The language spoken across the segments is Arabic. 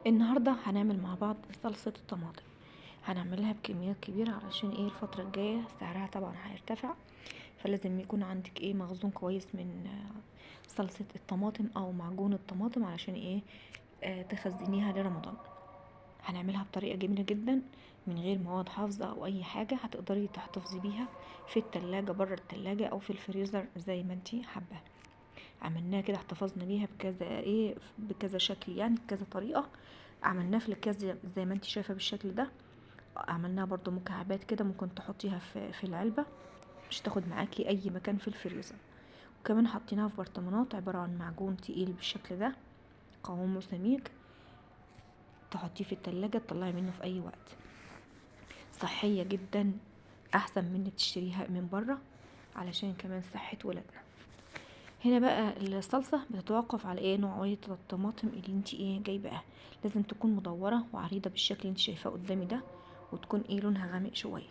النهاردة هنعمل مع بعض صلصة الطماطم. هنعملها بكميات كبيرة علشان الفترة الجاية سعرها طبعا هيرتفع، فلازم يكون عندك مخزون كويس من صلصة الطماطم او معجون الطماطم علشان تخزنيها لرمضان. هنعملها بطريقة جميلة جدا من غير مواد حافظة او اي حاجة، هتقدري تحتفظي بيها في التلاجة، بره التلاجة او في الفريزر زي ما انتي حابة. عملناها كده، احتفظنا بيها بكذا شكل، يعني بكذا طريقة. عملناه في الكاس زي ما انت شايفة بالشكل ده. عملناها برضو مكعبات كده، ممكن تحطيها في العلبة، مش تاخد معاكي اي مكان في الفريزر. وكمان حطيناها في برطمانات عبارة عن معجون تقيل بالشكل ده، قوامه سميك، تحطيه في التلاجة تطلعي منه في اي وقت. صحية جدا، احسن من اللي بتشتريها من بره، علشان كمان صحة ولادنا. هنا بقى الصلصة بتتوقف على نوعية الطماطم اللي انت جايباها. لازم تكون مدورة وعريضة بالشكل اللي انت شايفاه قدامي ده، وتكون لونها غامق شوية.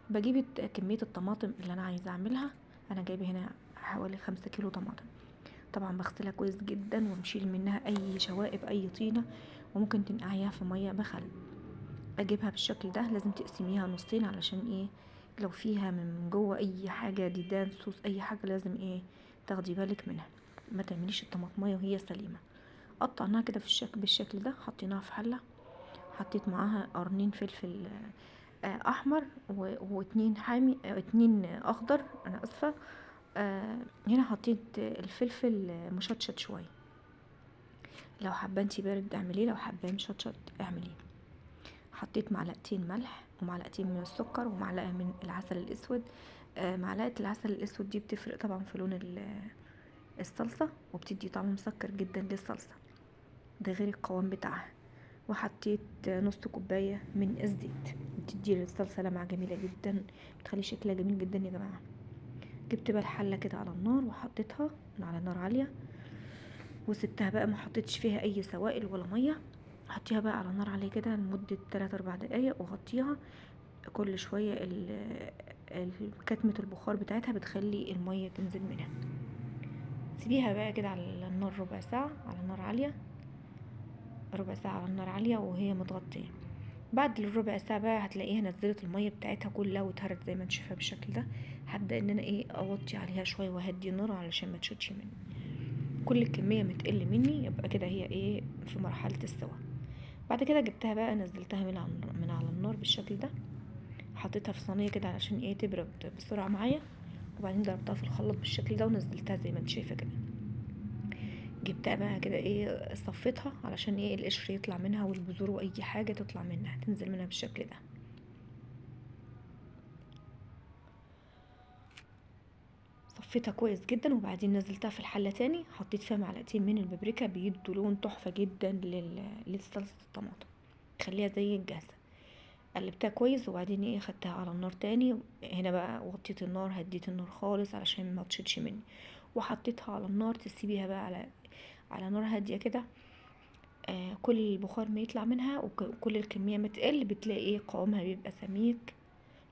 بجيب كمية الطماطم اللي انا عايزة اعملها. انا جايبة هنا حوالي 5 كيلو طماطم. طبعا بغسلها كويس جدا وبشيل منها اي شوائب، اي طينة، وممكن تنقعيها في مية بخل. اجيبها بالشكل ده، لازم تقسميها نصين علشان لو فيها من جوه اي حاجه، ديدان، صوص، اي حاجه، لازم تاخدي بالك منها. ما تعمليش الطماطميه وهي سليمه. قطعناها كده بالشكل ده، حطيناها في حله. حطيت معاها قرنين فلفل احمر واتنين حامي، اتنين اخضر، انا اسفه. هنا حطيت الفلفل مشطشط شويه. لو حابه انتي بارد اعمليه، لو حابه مشطشط اعمليه. حطيت معلقتين ملح ومعلقتين من السكر ومعلقه من العسل الاسود. معلقه العسل الاسود دي بتفرق طبعا في لون الصلصه، وبتدي طعم مسكر جدا للصلصه، ده غير القوام بتاعها. وحطيت نص كوبايه من الزيت، بتدي للصلصه لمعه جميله جدا، بتخلي شكلها جميل جدا يا جماعه. جبت بقى الحله كده على النار وحطيتها على نار عاليه، وسبتها بقى، ما حطيتش فيها اي سوائل ولا ميه. حطيها بقى على نار عاليه كده لمده 3-4 دقايق وغطيها. كل شوية كتمة البخار بتاعتها بتخلي المية تنزل منها. سيبيها بقى كده على النار ربع ساعة على نار عالية، ربع ساعة على النار عالية وهي متغطية. بعد الربع ساعة بقى هتلاقيها نزلت المية بتاعتها كلها واتهرت زي ما انت شايفاها بالشكل ده. هبدأ ان انا اوطي عليها شوية وهدي النار علشان ما تشوتش مني. كل الكمية ما تقل مني يبقى كده هي في مرحلة السوا. بعد كده جبتها بقى، نزلتها من على النار بالشكل ده. حطيتها في صينيه كده علشان تبرد بسرعه معايا. وبعدين ضربتها في الخلاط بالشكل ده ونزلتها زي ما انت شايفه كده. جبتها بقى كده صفيتها علشان القشر يطلع منها والبذور واي حاجه تطلع منها، تنزل منها بالشكل ده. صفيتها كويس جدا، وبعدين نزلتها في الحله تاني، حطيت فيها معلقتين من البابريكا بيدوا لون تحفه جدا لصلصه الطماطم، خليها زي الجاهزه. قلبتها كويس، وبعدين خدتها على النار تاني. هنا بقى وطيت النار، هديت النار خالص علشان ما تشدش مني، وحطيتها على النار. تسيبيها بقى على نار هاديه كده. كل البخار ما يطلع منها وكل الكميه ما تقل، بتلاقي قوامها بيبقى سميك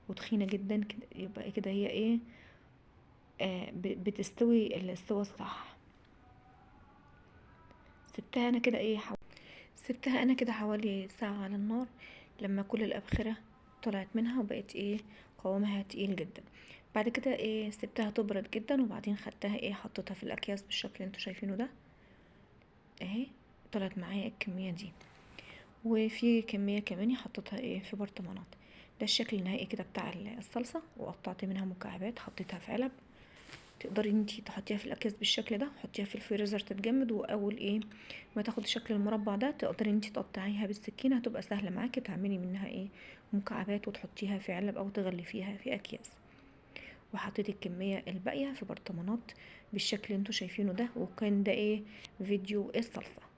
وتخينه جدا كده، يبقى كده هي بتستوي الاستوى الصح. سبتها انا كده سبتها انا كده حوالي ساعة على النار، لما كل الابخرة طلعت منها وبقت قوامها تقيل جدا. بعد كده سبتها تبرد جدا، وبعدين خدتها حطيتها في الاكياس بالشكل اللي انتوا شايفينه ده اهي. طلعت معايا الكمية دي، وفي كمية كمان حطيتها في برطمانات. ده الشكل النهائي كده بتاع الصلصة، وقطعت منها مكعبات حطيتها في علب. تقدري انتي تحطيها في الاكياس بالشكل ده، حطيها في الفريزر تتجمد، واول ما تاخد شكل المربع ده تقدري انتي تقطعيها بالسكينه، هتبقى سهله معاكي تعملي منها مكعبات وتحطيها في علب او تغلفيها في اكياس. وحطيت الكميه الباقيه في برطمانات بالشكل اللي انتوا شايفينه ده. وكان ده فيديو الصلصه.